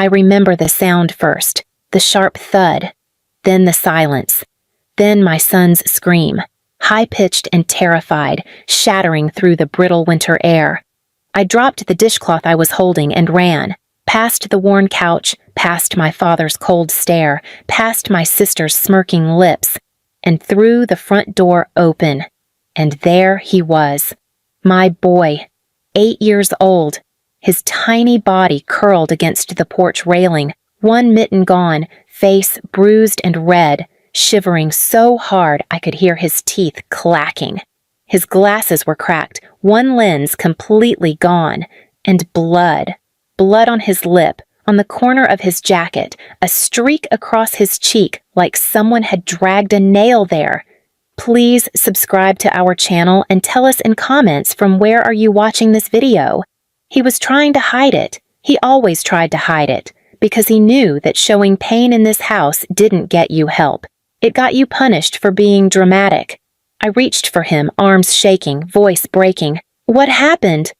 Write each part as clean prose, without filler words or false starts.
I remember the sound first, the sharp thud, then the silence, then my son's scream, high-pitched and terrified, shattering through the brittle winter air. I dropped the dishcloth I was holding and ran, past the worn couch, past my father's cold stare, past my sister's smirking lips, and through the front door open. And there he was, my boy, 8 years old, his tiny body curled against the porch railing, one mitten gone, face bruised and red, shivering so hard I could hear his teeth clacking. His glasses were cracked, one lens completely gone, and blood on his lip, on the corner of his jacket, a streak across his cheek like someone had dragged a nail there. Please subscribe to our channel and tell us in comments from where are you watching this video. He was trying to hide it. He always tried to hide it, because he knew that showing pain in this house didn't get you help. It got you punished for being dramatic. I reached for him, arms shaking, voice breaking. What happened?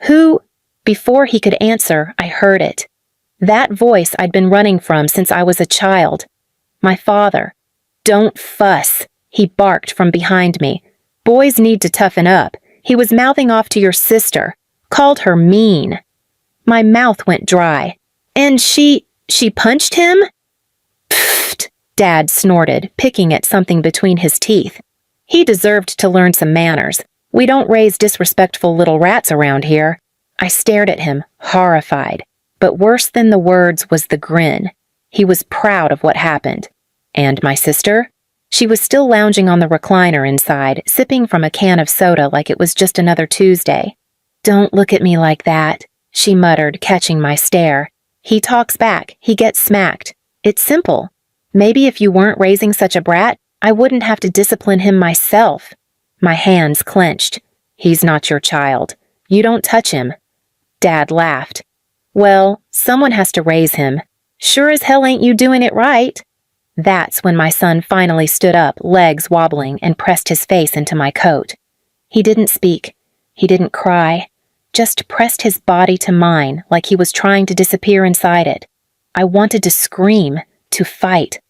Who? Before he could answer, I heard it. That voice I'd been running from since I was a child. My father. Don't fuss, he barked from behind me. Boys need to toughen up. He was mouthing off to your sister. Called her mean. My mouth went dry. And she punched him? Pfft, Dad snorted, picking at something between his teeth. He deserved to learn some manners. We don't raise disrespectful little rats around here. I stared at him, horrified. But worse than the words was the grin. He was proud of what happened. And my sister? She was still lounging on the recliner inside, sipping from a can of soda like it was just another Tuesday. Don't look at me like that, she muttered, catching my stare. He talks back, he gets smacked. It's simple. Maybe if you weren't raising such a brat, I wouldn't have to discipline him myself. My hands clenched. He's not your child. You don't touch him. Dad laughed. Well, someone has to raise him. Sure as hell ain't you doing it right. That's when my son finally stood up, legs wobbling, and pressed his face into my coat. He didn't speak. He didn't cry. Just pressed his body to mine like he was trying to disappear inside it. I wanted to scream, to fight,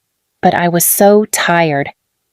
but I was so tired.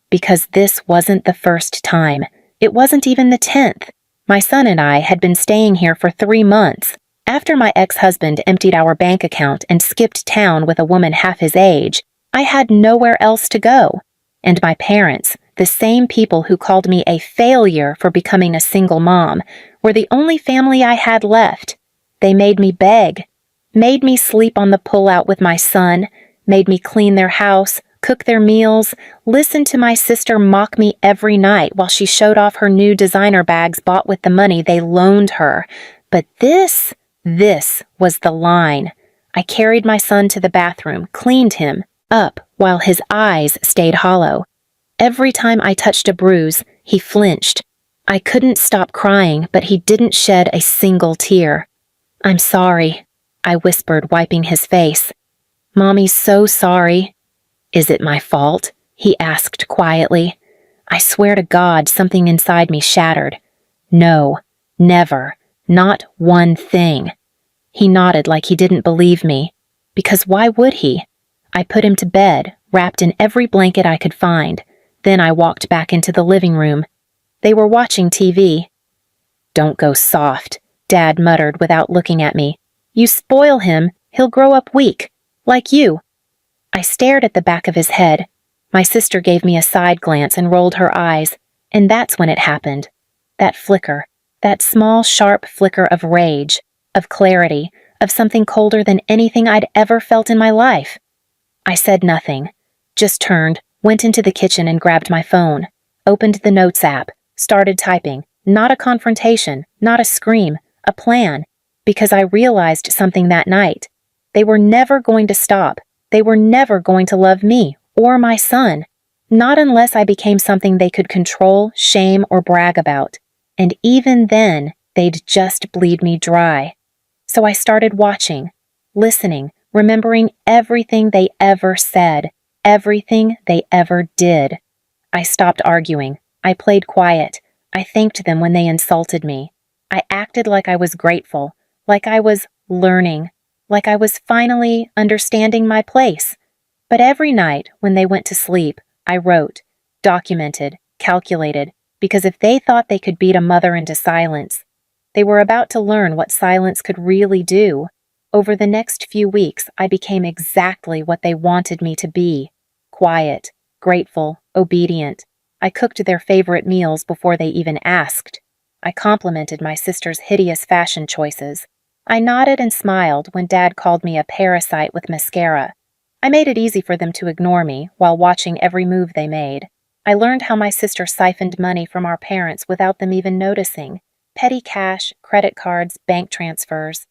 Because this wasn't the first time. It wasn't even the 10th. My son and I had been staying here for 3 months. After my ex-husband emptied our bank account and skipped town with a woman half his age, I had nowhere else to go. And my parents, the same people who called me a failure for becoming a single mom, were the only family I had left. They made me beg, made me sleep on the pullout with my son, made me clean their house, cook their meals, listen to my sister mock me every night while she showed off her new designer bags bought with the money they loaned her. But this was the line. I carried my son to the bathroom, cleaned him up while his eyes stayed hollow. Every time I touched a bruise, he flinched. I couldn't stop crying, but he didn't shed a single tear. I'm sorry, I whispered, wiping his face. Mommy's so sorry. Is it my fault? He asked quietly. I swear to God, something inside me shattered. No, never, not one thing. He nodded like he didn't believe me. Because why would he? I put him to bed, wrapped in every blanket I could find. Then I walked back into the living room. They were watching TV. Don't go soft, Dad muttered without looking at me. You spoil him, he'll grow up weak, like you. I stared at the back of his head. My sister gave me a side glance and rolled her eyes, and that's when it happened. That flicker, that small, sharp flicker of rage, of clarity, of something colder than anything I'd ever felt in my life. I said nothing, just turned, went into the kitchen and grabbed my phone, opened the Notes app, started typing, not a confrontation, not a scream, a plan, because I realized something that night. They were never going to stop. They were never going to love me or my son, not unless I became something they could control, shame, or brag about. And even then, they'd just bleed me dry. So I started watching, listening, remembering everything they ever said, everything they ever did. I stopped arguing. I played quiet. I thanked them when they insulted me. I acted like I was grateful, like I was learning, like I was finally understanding my place. But every night, when they went to sleep, I wrote, documented, calculated, because if they thought they could beat a mother into silence, they were about to learn what silence could really do. Over the next few weeks, I became exactly what they wanted me to be: quiet, grateful, obedient. I cooked their favorite meals before they even asked. I complimented my sister's hideous fashion choices. I nodded and smiled when Dad called me a parasite with mascara. I made it easy for them to ignore me while watching every move they made. I learned how my sister siphoned money from our parents without them even noticing. Petty cash, credit cards, bank transfers.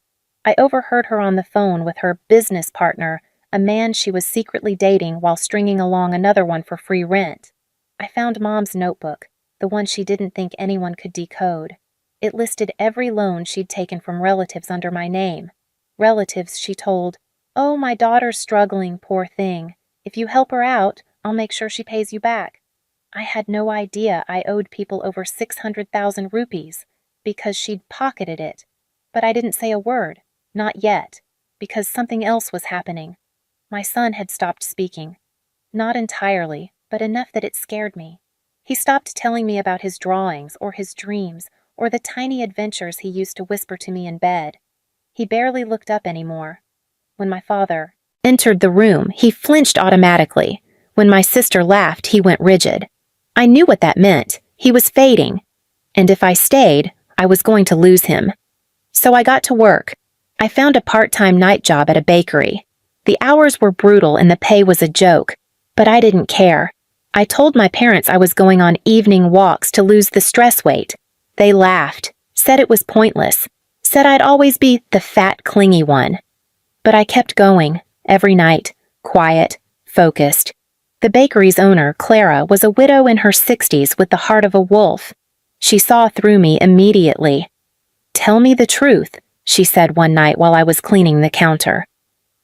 I overheard her on the phone with her business partner, a man she was secretly dating while stringing along another one for free rent. I found Mom's notebook, the one she didn't think anyone could decode. It listed every loan she'd taken from relatives under my name. Relatives, she told, "Oh, my daughter's struggling, poor thing. If you help her out, I'll make sure she pays you back." I had no idea I owed people over 600,000 rupees, because she'd pocketed it. But I didn't say a word, not yet, because something else was happening. My son had stopped speaking. Not entirely, but enough that it scared me. He stopped telling me about his drawings or his dreams or the tiny adventures he used to whisper to me in bed. He barely looked up anymore. When my father entered the room, he flinched automatically. When my sister laughed, he went rigid. I knew what that meant. He was fading. And if I stayed, I was going to lose him. So I got to work. I found a part-time night job at a bakery. The hours were brutal and the pay was a joke, but I didn't care. I told my parents I was going on evening walks to lose the stress weight. They laughed, said it was pointless, said I'd always be the fat, clingy one. But I kept going, every night, quiet, focused. The bakery's owner, Clara, was a widow in her 60s with the heart of a wolf. She saw through me immediately. "Tell me the truth," she said one night while I was cleaning the counter.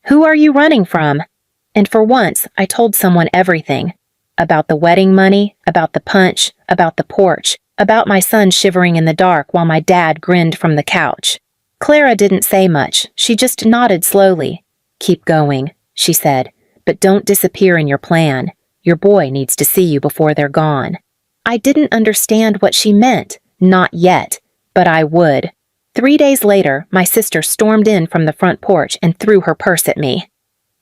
"Who are you running from?" And for once, I told someone everything. About the wedding money, about the punch, about the porch, about my son shivering in the dark while my dad grinned from the couch. Clara didn't say much. She just nodded slowly. "Keep going," she said, "but don't disappear in your plan. Your boy needs to see you before they're gone." I didn't understand what she meant, not yet, but I would. 3 days later, my sister stormed in from the front porch and threw her purse at me.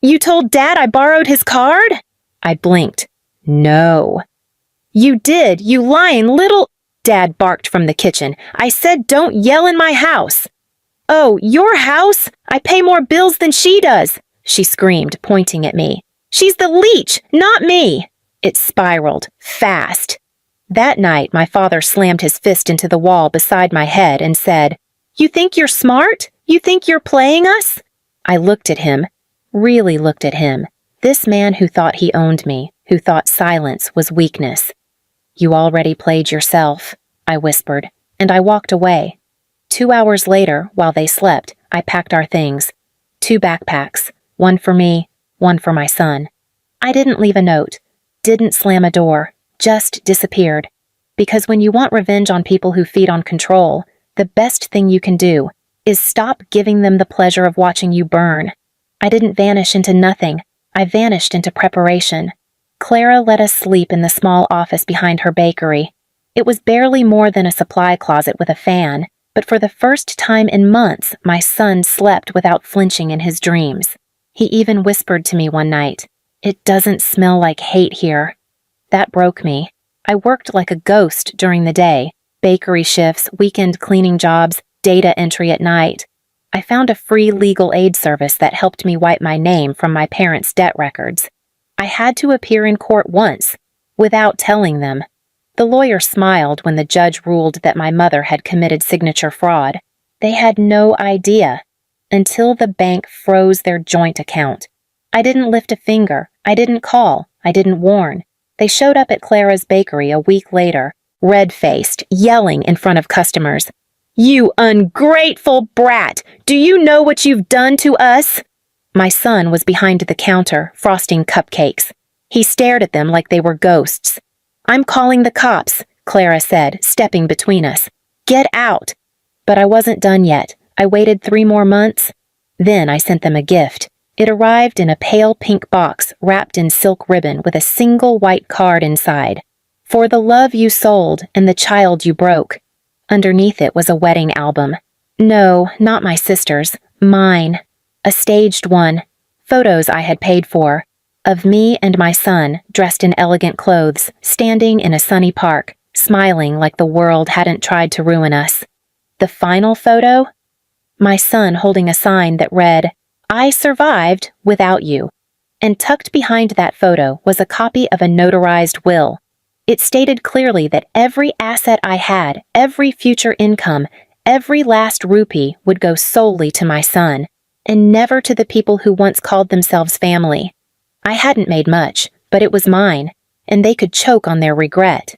"You told Dad I borrowed his card?" I blinked. "No." "You did, you lying little—" Dad barked from the kitchen. "I said don't yell in my house." "Oh, your house? I pay more bills than she does," she screamed, pointing at me. "She's the leech, not me." It spiraled, fast. That night, my father slammed his fist into the wall beside my head and said, "You think you're smart? You think you're playing us?" I looked at him, really looked at him. This man who thought he owned me, who thought silence was weakness. "You already played yourself," I whispered, and I walked away. 2 hours later, while they slept, I packed our things. 2 backpacks, one for me, one for my son. I didn't leave a note, didn't slam a door, just disappeared. Because when you want revenge on people who feed on control, the best thing you can do is stop giving them the pleasure of watching you burn. I didn't vanish into nothing. I vanished into preparation. Clara let us sleep in the small office behind her bakery. It was barely more than a supply closet with a fan, but for the first time in months, my son slept without flinching in his dreams. He even whispered to me one night, "It doesn't smell like hate here." That broke me. I worked like a ghost during the day, bakery shifts, weekend cleaning jobs, data entry at night. I found a free legal aid service that helped me wipe my name from my parents' debt records. I had to appear in court once, without telling them. The lawyer smiled when the judge ruled that my mother had committed signature fraud. They had no idea, until the bank froze their joint account. I didn't lift a finger, I didn't call, I didn't warn. They showed up at Clara's bakery a week later, red-faced, yelling in front of customers. "You ungrateful brat! Do you know what you've done to us?" My son was behind the counter, frosting cupcakes. He stared at them like they were ghosts. "I'm calling the cops," Clara said, stepping between us. "Get out!" But I wasn't done yet. I waited 3 more months. Then I sent them a gift. It arrived in a pale pink box wrapped in silk ribbon with a single white card inside. For the love you sold and the child you broke. Underneath it was a wedding album. No, not my sister's, mine. A staged one. Photos I had paid for. Of me and my son, dressed in elegant clothes, standing in a sunny park, smiling like the world hadn't tried to ruin us. The final photo? My son holding a sign that read, "I survived without you." And tucked behind that photo was a copy of a notarized will. It stated clearly that every asset I had, every future income, every last rupee would go solely to my son, and never to the people who once called themselves family. I hadn't made much, but it was mine, and they could choke on their regret.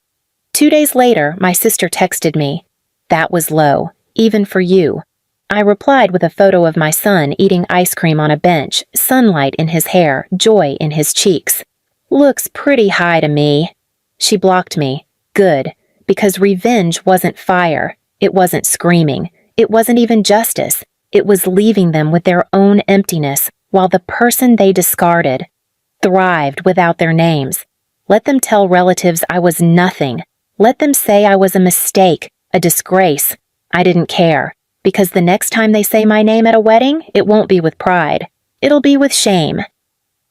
2 days later, my sister texted me. "That was low, even for you." I replied with a photo of my son eating ice cream on a bench, sunlight in his hair, joy in his cheeks. "Looks pretty high to me." She blocked me. Good, because revenge wasn't fire. It wasn't screaming. It wasn't even justice. It was leaving them with their own emptiness, while the person they discarded thrived without their names. Let them tell relatives I was nothing. Let them say I was a mistake, a disgrace. I didn't care, because the next time they say my name at a wedding, it won't be with pride. It'll be with shame.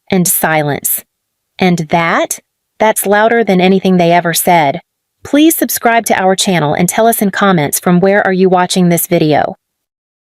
And silence. And that's louder than anything they ever said. Please subscribe to our channel and tell us in comments from where are you watching this video.